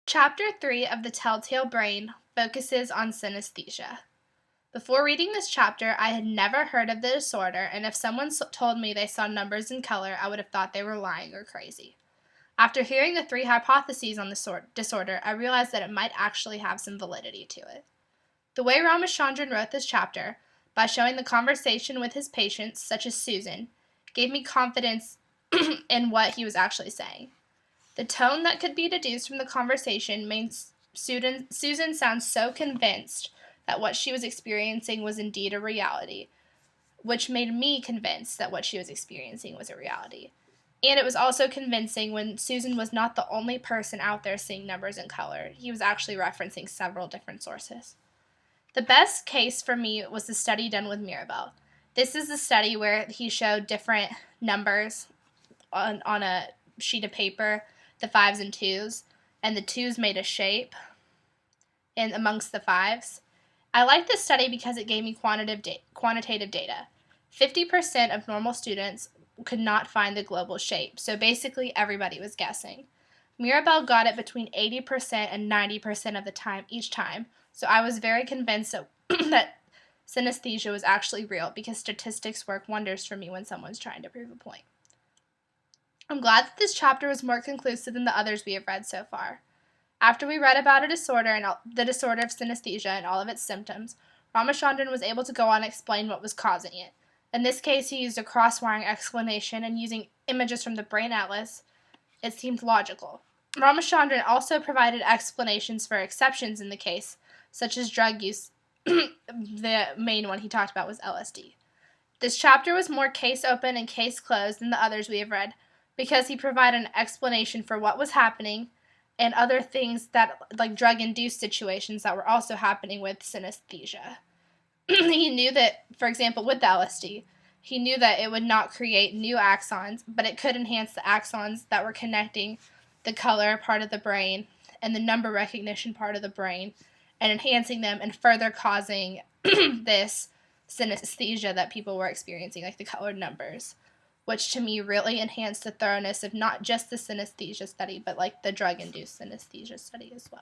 Chapter 3 of The Telltale Brain focuses on synesthesia. Before reading this chapter, I had never heard of the disorder, and if someone told me they saw numbers in color, I would have thought they were lying or crazy. After hearing the 3 hypotheses on the disorder, I realized that it might actually have some validity to it. The way Ramachandran wrote this chapter, by showing the conversation with his patients, such as Susan, gave me confidence in what he was actually saying. The tone that could be deduced from the conversation made Susan sound so convinced that what she was experiencing was indeed a reality, which made me convinced that what she was experiencing was a reality. And it was also convincing when Susan was not the only person out there seeing numbers in color. He was actually referencing several different sources. The best case for me was the study done with Mirabel. This is the study where he showed different numbers on a sheet of paper, the 5s and 2s, and the 2s made a shape in amongst the 5s. I like this study because it gave me quantitative data. 50% of normal students could not find the global shape, so basically everybody was guessing. Mirabel got it between 80% and 90% of the time each time, so I was very convinced that synesthesia was actually real because statistics work wonders for me when someone's trying to prove a point. I'm glad that this chapter was more conclusive than the others we have read so far. After we read about a disorder and the disorder of synesthesia and all of its symptoms, Ramachandran was able to go on and explain what was causing it. In this case, he used a cross-wiring explanation, and using images from the Brain Atlas, it seemed logical. Ramachandran also provided explanations for exceptions in the case, such as drug use. The main one he talked about was LSD. This chapter was more case open and case closed than the others we have read, because he provided an explanation for what was happening and other things that, like drug-induced situations that were also happening with synesthesia. He knew that, for example, with the LSD, he knew that it would not create new axons, but it could enhance the axons that were connecting the color part of the brain and the number recognition part of the brain, and enhancing them and further causing this synesthesia that people were experiencing, like the colored numbers, which to me really enhanced the thoroughness of not just the synesthesia study, but like the drug-induced synesthesia study as well.